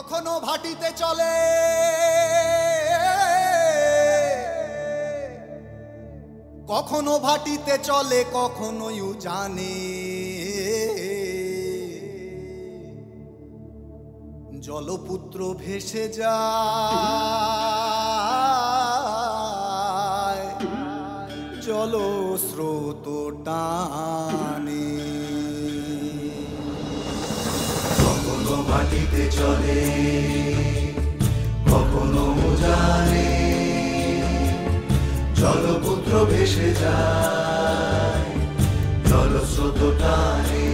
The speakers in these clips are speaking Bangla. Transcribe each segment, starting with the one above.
কখনো ভাটিতে চলে কখনো ভাটিতে চলে কখনো জানে জলপুত্র ভেসে যায় জলস্রোত টানে কখনো ভাটিতে চলে কখনো জানে জলপুত্র ভেসে যায় জলস্রোত টানে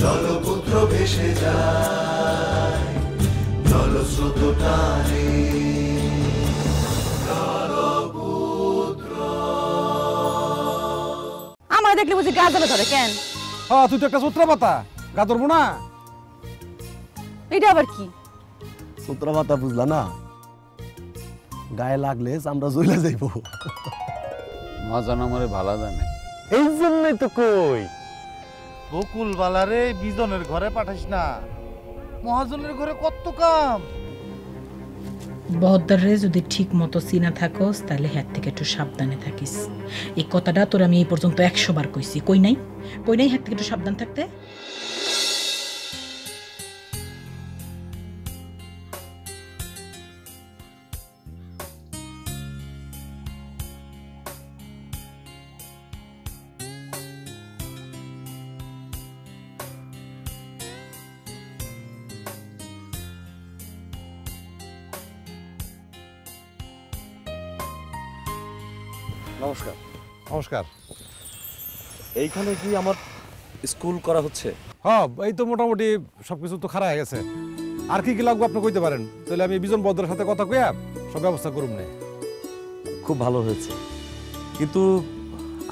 জলপুত্র ভেসে যায় জলস্রোত টানে আমার দেখলে বুঝি গা জ্বলে ধরে কেন? হ্যাঁ তুই তো একটা সূত্রা পাতা গা ধরবো না। এটা আবার কি? সূত্রা পাতা বুঝলা না, গায়ে লাগলে আমরা জ্বলে যাইব। মহাজন আমারে ভালো জানে, এই জন্যই তো কই বকুল বালারে বিজনের ঘরে পাঠাইস না, মহাজনের ঘরে কত কাম। বহদ্দারে যদি ঠিক মতো চিনা থাকস তাহলে হ্যাঁ থেকে একটু সাবধানে থাকিস। এই কথাটা তোর আমি এই পর্যন্ত 100 বার কইছি, কই নাই হ্যাঁ থেকে একটু সাবধান থাকতে। নমস্কার। নমস্কার। এইখানে কি আমার স্কুল করা হচ্ছে? হ্যাঁ এই তো মোটামুটি সবকিছু তো খারাপ হয়ে গেছে। আর কি কি লাগবে আপনি কইতে পারেন, তাহলে আমি বিজন বদ্রের সাথে কথা কইয়া সব ব্যবস্থা করুম না। খুব ভালো হয়েছে, কিন্তু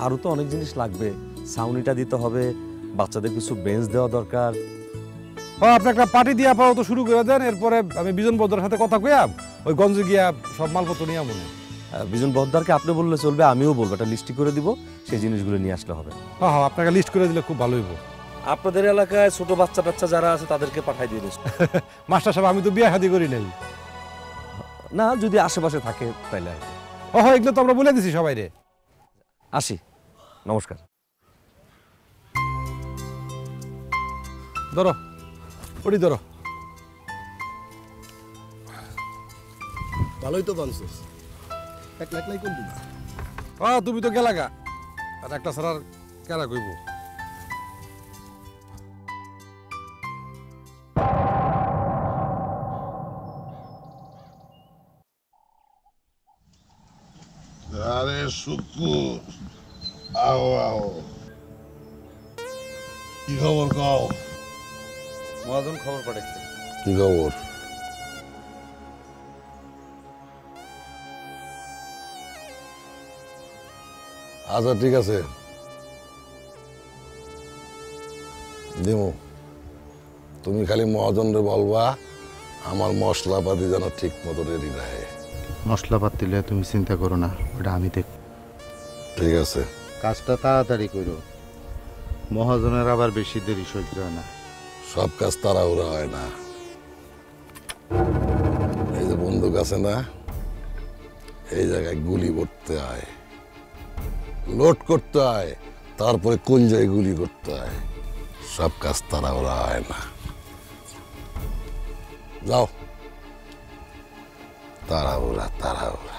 আরো তো অনেক জিনিস লাগবে। ছাউনিটা দিতে হবে, বাচ্চাদের কিছু বেঞ্চ দেওয়া দরকার। হ্যাঁ আপনি একটা পার্টি দিয়ে আপাতত শুরু করে দেন, এরপরে আমি বিজন বদ্রের সাথে কথা কইয়া ওই গঞ্জে গিয়া সব মালপত্র নিয়ে মনে। বিজন বহদ্দারকে আপনি বললে চলবে, আমিও বলবো, একটা লিস্টি করে দিব, সেই জিনিসগুলো নিয়ে আসলে হবে। হ্যাঁ হ্যাঁ আপনাকে লিস্ট করে দিলে খুব ভালো হইব। আপনাদের এলাকায় ছোট বাচ্চা টাচ্চা যারা আছে তাদেরকে পাঠাই দিয়ে দিস। মাস্টার সাহেব আমি তো বিয়ে শাদী করি নাই। না যদি আশেপাশে থাকে তাইলে আর কি। হ্যাঁ এগুলো তো আমরা বলে দিছি সবাই রে। আসি, নমস্কার। ধরো ওটি ধরো। ভালোই তো বানছিস, এক লাখ নাই কোন দিন। হ্যাঁ তুমি তো গেলা গা, আর একটা ছাড়ার কেনা কইব। আরে শুকুর, আও আও, কি খবর কও? মহাজন খবর পাঠাইছে। কি খবর? আচ্ছা ঠিক আছে, দিমু। তুমি খালি মহাজনরে বলবা আমার মশলাপাতি যেন ঠিক মতো রেডি রাখে। মশলাপাতি লইয়া তুমি চিন্তা করো না, ওটা আমি দেখ। ঠিক আছে, কাজটা তাড়াতাড়ি করো, মহাজনের আবার বেশি দেরি সহ্য হয় না। সব কাজ তাড়াহুড়া হয় না। এই যে বন্দুক আছে না, এই জায়গায় গুলি করতে হয়, লোড করতে হয়, তারপরে কোন জায়গায় গুলি করতে হয়। সব কাজ তাড়াহুড়া হয় না। যাও, তাড়াহুড়া তাড়াহুড়া।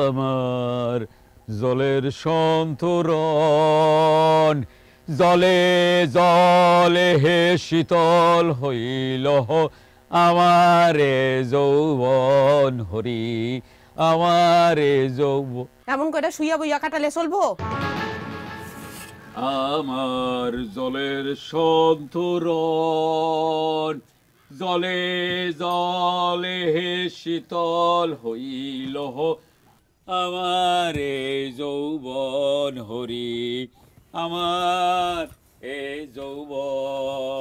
আমার জলের সন্তরণ জলে জলে হে শীতল হইল আমারে যৌবন হরি আমারে যৌবন। এমন করে শুইয়া বইয়া কাটালে চলবো? আমার জলের সন্তরণ জলে জলে হে শীতল হইল আমার এ যৌবন হরি আমার এ যৌবন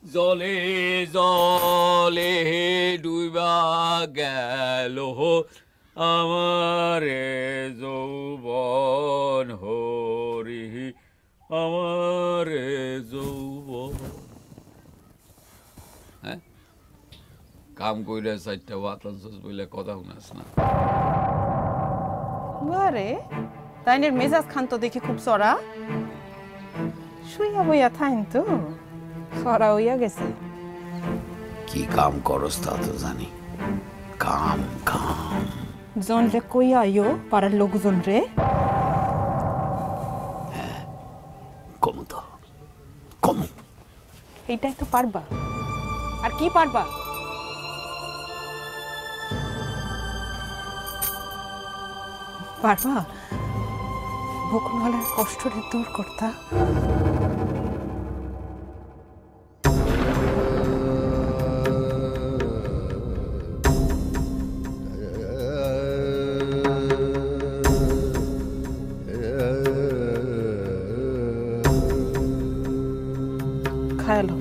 জলে জলে হে ডুবা গেল আমার এ যৌবন হরি আমার এ যৌবন। হ্যাঁ কাম কইরা চারটা বাতাস বলে কথা শুনাস না। আরে তাইনের মেজাজ খান তো দেখি খুব চড়া, শুইয়া বইয়া থাইন তো চড়া হইয়া গেছে। কি কাম করস তা তো জানি, কাম কাম জন রে কইয়া আইও পাড়ার লোকজন রে। কম তো কম, এইটাই তো পারবা, আর কি পারবা? পারবা বকুলওয়ালার কষ্টটা দূর করতা? খায়ালো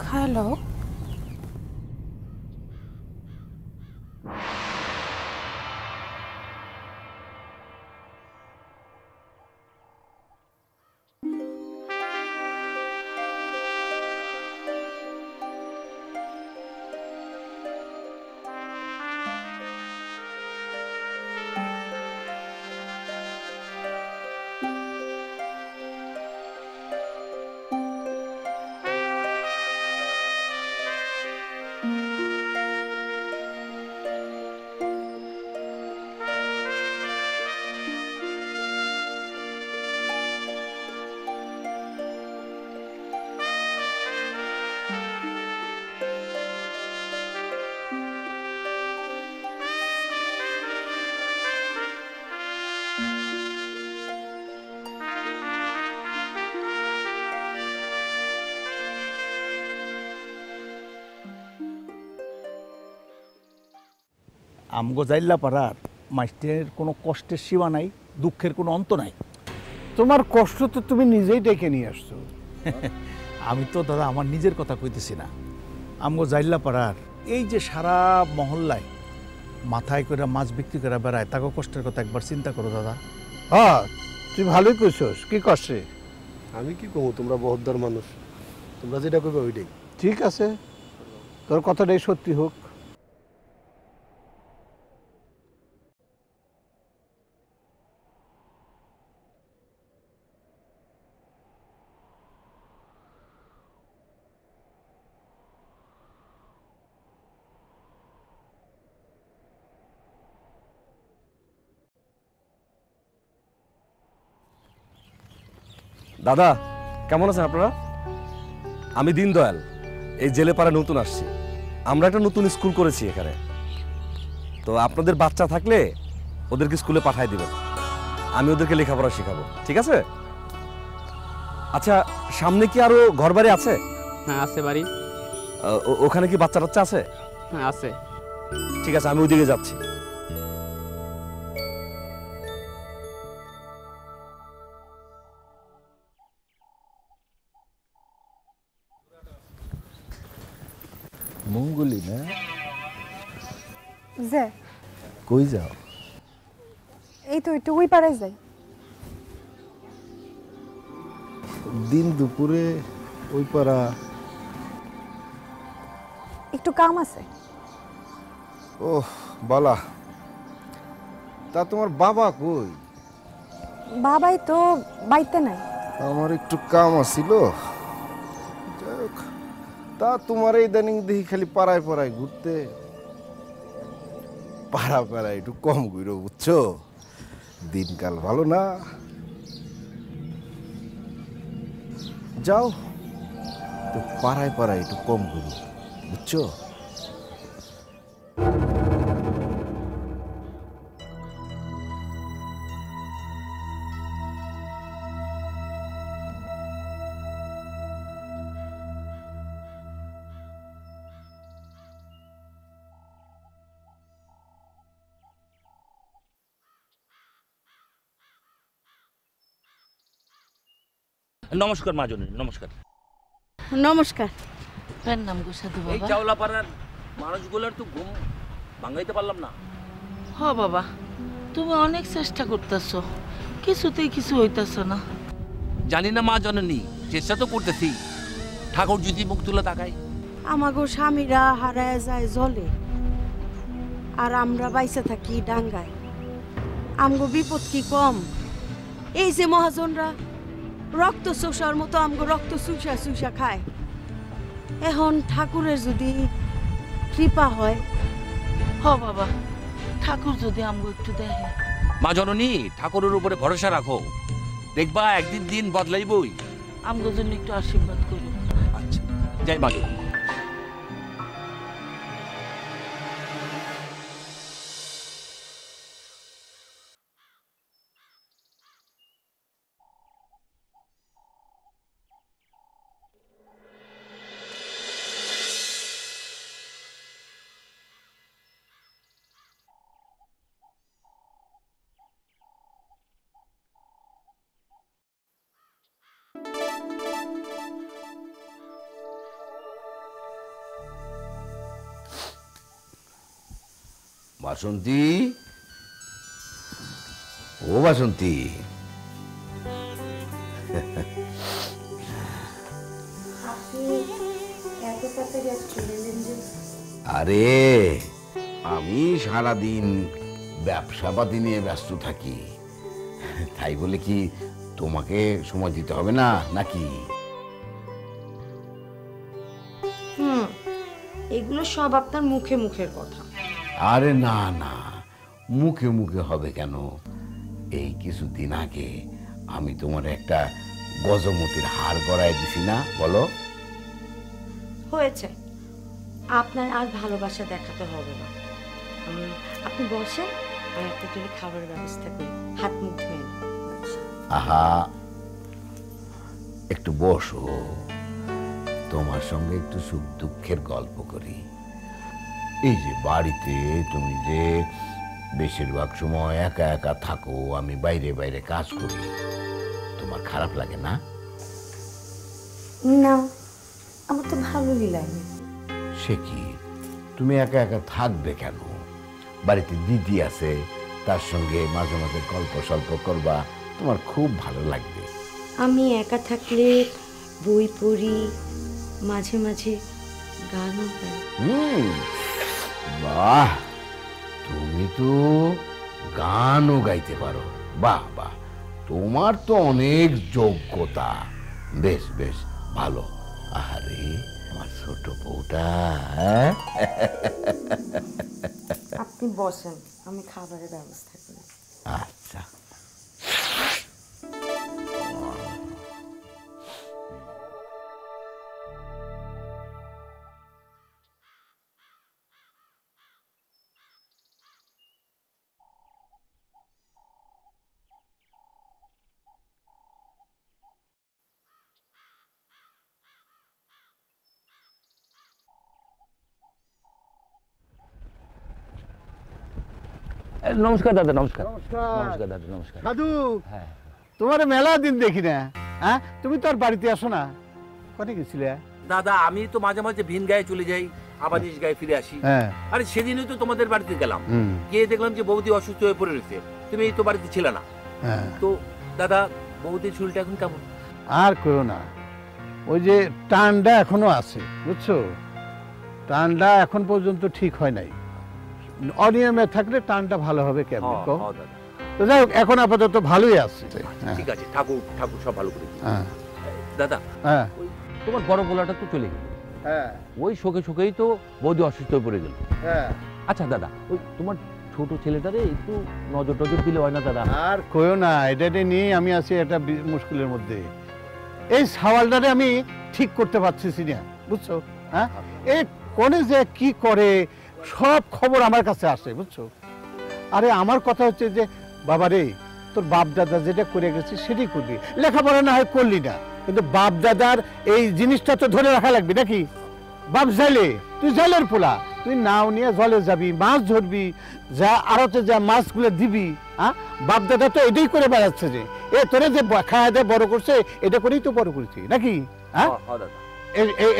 খায়ালো। আমগো জাইল্লা পাড়ার মাস্টারের কোনো কষ্টের সীমা নাই, দুঃখের কোনো অন্ত নাই। তোমার কষ্ট তো তুমি নিজেই ডেকে নিয়ে আসছো। আমি তো দাদা আমার নিজের কথা কইতেছি না, আমগো জাইল্লা পাড়ার এই যে সারা মহল্লায় মাথায় করে মাছ বিক্রি করে বেড়ায়, তাকে কষ্টের কথা একবার চিন্তা করো দাদা। হ্যাঁ তুই ভালোই কইছস, কি কষ্টে? আমি কি কমু, তোমরা বহদ্দার মানুষ, তোমরা যেটা করবে ওইটাই ঠিক আছে, তোর কথাটাই সত্যি হোক। দাদা কেমন আছেন আপনারা? আমি দীনদয়াল, এই জেলে পাড়া নতুন আসছি। আমরা একটা নতুন স্কুল করেছি এখানে, তো আপনাদের বাচ্চা থাকলে ওদেরকে স্কুলে পাঠিয়ে দিবেন, আমি ওদেরকে লেখাপড়া শেখাবো, ঠিক আছে? আচ্ছা সামনে কি আরো ঘর বাড়ি আছে? হ্যাঁ আছে বাড়ি। ওখানে কি বাচ্চা টাচ্চা আছে? হ্যাঁ আছে। ঠিক আছে আমি ওইদিকে যাচ্ছি। মঙ্গলি না? যে কই যাও? এই তো একটু ওই পাড়ায় যাই। দিন দুপুরে ওই পাড়া? একটু কাম আছে। ওহ বালা, তা তোমার বাবা কই? বাবাই তো বাইতে নাই। আমার একটু কাম আছিল। যাই হোক, তা তোমার এই ইদানিং দেখি খালি পাড়ায় পাড়ায় ঘুরতে। পাড়া পাড়ায় একটু কম ঘুরো, বুঝছো? দিনকাল ভালো না। যাও তো পাড়ায় পাড়ায় একটু কম করি, বুঝছো? নমস্কার মা জননী, নমস্কার। নমস্কার। নাম গো সাধু এই বাবা। চাওলা পাড়ার মানুষগুলোর তো ঘুম ভাঙাইতে পারলাম না। হ বাবা, তুমি অনেক চেষ্টা করতেছো, কিছুতেই কিছু হইতাছ না। জানি না মা জননী, চেষ্টা তো করতেছি। ঠাকুর যদি মুখ তুলে তাকাই। আমাগো স্বামীরা হারায় যায় জলে, আর আমরা বাইসে থাকি ডাঙ্গায়। আমগো বিপদ কি কম? এই যে মহাজনরা রক্ত চোষার মতো আমগো রক্ত চুষা চুষা খায়। এখন ঠাকুরের যদি কৃপা হয়। হ বাবা, ঠাকুর যদি আমগো একটু দেখে। মা জননী, ঠাকুরের উপরে ভরসা রাখো, দেখবা একদিন দিন বদলাইবই। আমগো জন্য একটু আশীর্বাদ করো। আচ্ছা, জয় মা জননী। বাসন্তী, ও বাসন্তী, আরে আমি সারাদিন ব্যবসাপাতি নিয়ে ব্যস্ত থাকি, তাই বলে কি তোমাকে সময় দিতে হবে না নাকি? এগুলো সব আপনার মুখে মুখের কথা। আরে না না, মুখে মুখে হবে কেন? এই কিছুদিন আগে আমি তোমার একটা গজমতির হার গড়ায় দিছি না, বলো? হয়েছে, আপনার আর ভালোবাসা দেখাতে হবে না। আপনি বসেন, আমি আপনার জন্য খাবারের ব্যবস্থা করি। হাত মুখ ধুয়ে নিন। আহা, একটু বসো, তোমার সঙ্গে একটু সুখ দুঃখের গল্প করি। এই যে বাড়িতে তুমি যে বেশিরভাগ সময় একা একা থাকো, আমি বাইরে বাইরে কাজ করি, তোমার খারাপ লাগে না? না, আমার তো ভালোই লাগে। সে কি, তুমি একা একা থাকবে কেন? বাড়িতে দিদি আছে, তার সঙ্গে মাঝে মাঝে গল্প সল্প করবা, তোমার খুব ভালো লাগবে। আমি একা থাকলে বই পড়ি, মাঝে মাঝে গানও গাই। বাহ, তুমি তো গানও গাইতে পারো, বাহ বাহ, তোমার তো অনেক যোগ্যতা। বেশ বেশ ভালো। আরে আমার ছোট বউটা। আপনি বসেন, আমি খাবারের ব্যবস্থা করি। আচ্ছা। নমস্কার দাদা, নমস্কার। নমস্কার দাদা, নমস্কার। দাদু, তোমার মেলা দিন দেখি না। হ্যাঁ, তুমি তো আর বাড়িতে আসো না, কোথায় গেছিলে? দাদা, আমি তো মাঝে মাঝে ভিন গায়ে চলে যাই, আবার নিজ গায়ে ফিরে আসি। আরে সেদিনই তো তোমাদের বাড়িতে গেলাম, গিয়ে দেখলাম যে বৌদি অসুস্থ হয়ে পড়ে রয়েছে, তুমি এই তো বাড়িতে ছিলে না। তো দাদা, বৌদির শরীরটা এখন কেমন? আর করো না, ওই যে টানটা এখনো আছে, বুঝছো? টানটা এখন পর্যন্ত ঠিক হয় নাই। অনিয়মে থাকলে টানটা ভালো হবে কেমন? তো যাই হোক, এখন আপাতত ভালোই আছে। ঠিক আছে, ঠাকুর ঠাকুর সব ভালো করে। দাদা, তোমার বড় গোলাটা তো চলে গেল, ওই শোকে শোকেই তো বৌদি অসুস্থ হয়ে পড়ে গেল। আচ্ছা দাদা, ওই তোমার ছোট ছেলেটারে একটু নজর টজর দিলে হয় না দাদা? আর কইও না, এটা নিয়ে আমি আছি একটা মুশকিলের মধ্যে। এই সওয়ালটারে আমি ঠিক করতে পারছি না, বুঝছো? হ্যাঁ, এই কোনে যে কি করে সব খবর আমার কাছে আসে, বুঝছো? আরে আমার কথা হচ্ছে যে বাবা রে, তোর বাপ দাদা যেটা করে গেছে সেটাই করবি, লেখাপড়া না হয় করলি না, কিন্তু বাপ দাদার এই জিনিসটা তো ধরে রাখা লাগবে নাকি? বাপ জালে, তুই জালের পোলা, তুই নাও নিয়ে জলে যাবি, মাছ ধরবি, যা আড়তে যা মাছগুলো দিবি। হ্যাঁ, বাপ দাদা তো এটাই করে বেড়াচ্ছে, যে এ তোরে যে খাওয়া দেয় বড় করছে, এটা করেই তো বড় করেছি নাকি? হ্যাঁ,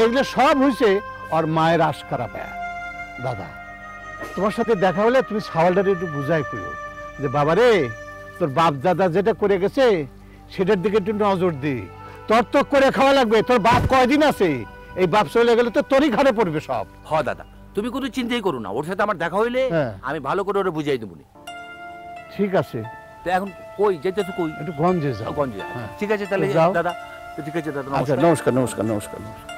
এগুলো সব হয়েছে আর মায়ের আশকারা পায়। দাদা, তোমার সাথে দেখা হলে তুমি সওয়ালটারে একটু বুঝাই করো যে বাবা রে, তোর বাপ দাদা যেটা করে গেছে সেটার দিকে একটু নজর দি, তোর তো করে খাওয়া লাগবে। তোর বাপ কয়দিন আছে, এই বাপ চলে গেলে তো তোরই ঘরে পড়বে সব। হ দাদা, তুমি কোনো চিন্তাই করো না, ওর সাথে আমার দেখা হইলে আমি ভালো করে ওরে বুঝাই দেবো। ঠিক আছে, তো এখন কই যেতেছো? কই? একটু গঞ্জে যাও। গঞ্জে, ঠিক আছে তাহলে দাদা। ঠিক আছে দাদা, আচ্ছা, নমস্কার নমস্কার নমস্কার নমস্কার।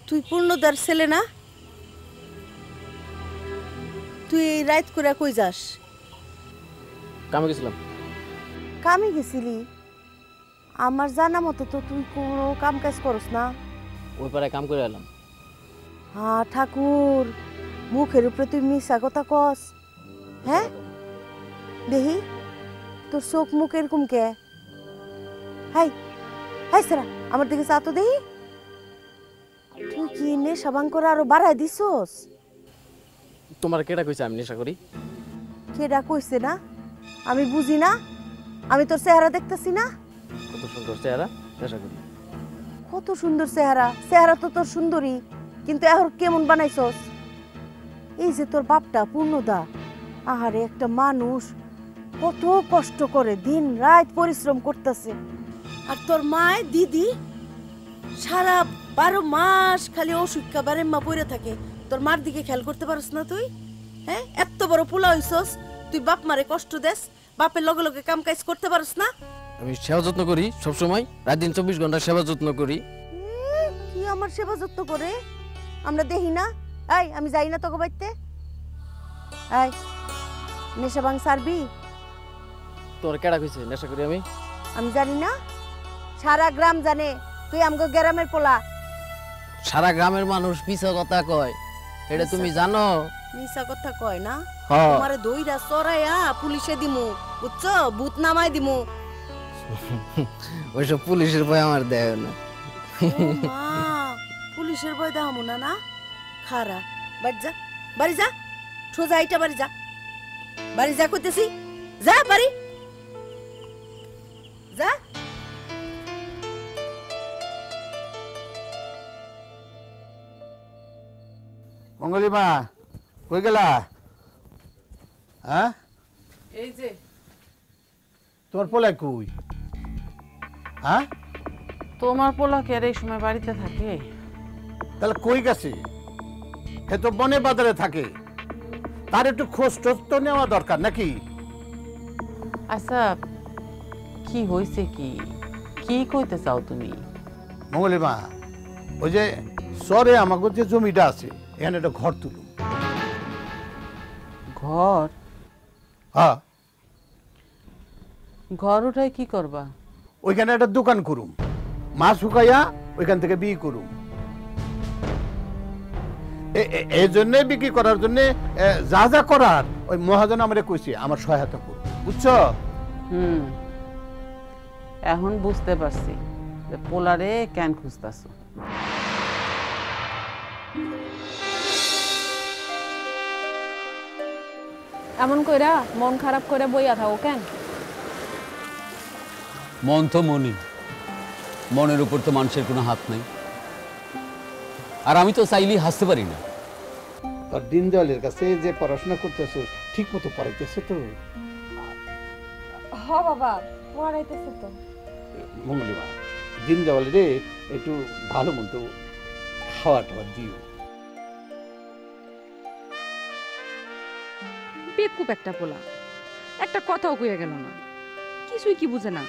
তুই পূর্ণদার ছেলে না? তুই এই রাত করে কই যাস? কামে গেছিলাম। কামে গেছিলি? আমার জানা মতো তো তুই কোনো কাম কাজ করস না। ওই পাড়ায় কাম করে এলাম। হ্যাঁ ঠাকুর, মুখের উপরে তুই মিশা কথা কস। হ্যাঁ, দেখি তোর চোখ মুখ এরকম কে? হাই হাই সারা, আমার দিকে চা তো দেখি। তুই কি নেশা ভাঙ করে আরো বাড়াই দিছস? তোমার কেডা কইছে আমি নেশা করি? কেডা কইছে না? আমি বুঝি না? আমি তোর চেহারা দেখতেছি না? কত সুন্দর চেহারা, নেশা করি। কত সুন্দর চেহারা, চেহারা তো তোর সুন্দরী, কিন্তু এখন কেমন বানাইছস? এই যে তোর বাপটা পূর্ণদা, আহারে একটা মানুষ কত কষ্ট করে দিন রাত পরিশ্রম করতেছে, আর তোর মায় দিদি সারা 12 মাস খালি ওষুধ খাবারে মা পড়ে থাকে। তোর মার দিকে খেয়াল করতে পারস না তুই? হ্যাঁ, এত বড় পোলা হইছস, তুই বাপ মারে কষ্ট দেস, বাপের লগে লগে কাম কাজ করতে পারস না? আমি সেবা যত্ন করি সব সময়, রাত দিন 24 ঘন্টা সেবা যত্ন করি। কি আমার সেবা যত্ন করে আমরা দেখি না? এই আমি যাই না তোকে বাইতে? এই নেশা ভাঙ সারবি? তোর কেডা কইছে নেশা করি আমি? আমি জানি না, সারা গ্রাম জানে তুই আমগো গ্রামের পোলা। সারা গ্রামের মানুষ মিছা কথা কয়, এটা তুমি জানো? মিছা কথা কয় না? হ্যাঁ। তোমারে দইরা চড়াইয়া পুলিশে দিমু, বুঝছো? ভূত নামাই দিমু। ওইসব পুলিশের ভয় আমার দেয় না। মা, পুলিশের ভয় দেখামু না? না খারা, বাড়ি যা, বাড়ি যা, সোজা এইটা বাড়ি যা, বাড়ি যা কইতেছি, যা বাড়ি যা। মঙ্গলি মা, কই গেলা? হ্যাঁ, এই যে তোমার পোলাই কই? হ্যাঁ, তোমার পোলা কে আর এই সময় বাড়িতে থাকে? তাহলে কই গেছে? হে তো বনে বাজারে থাকে, তার একটু খোঁজ টোজ তো নেওয়া দরকার নাকি? আচ্ছা, কি হয়েছে? কি কি কইতে চাও তুমি? মঙ্গলি মা, ওই যে শহরে আমাকে যে জমিটা আছে, এখানে একটা ঘর তুলুম। ঘর? হ্যাঁ। ঘর উঠাই কি করবা? ওইখানে একটা দোকান করুম, মাছ শুকাইয়া ওইখান থেকে বিক্রি করুম। এই জন্যে বিক্রি করার জন্য যা যা করার ওই মহাজন আমারে কইছে আমার সহায়তা করুন, বুঝছো? এখন বুঝতে পারছি যে পোলারে কেন খুঁজতাছো। এমন কইরা মন খারাপ করে বইয়া থাকো কেন? মন তো মনই, মনের উপর তো মানুষের কোনো হাত নাই, আর আমি তো চাইলেই হাসতে পারি না। তোর দিনদয়ালের কাছে যে পড়াশোনা করতেছ ঠিক মতো পড়াইতেছে তো? হ বাবা, পড়াইতেছে তো। মঙ্গলিমা, দিনদয়ালের একটু ভালো মতো খাওয়া টাওয়া দিও। বেকুব একটা পোলা, একটা কথাও কইয়া গেল না, কিছুই কি বুঝে না।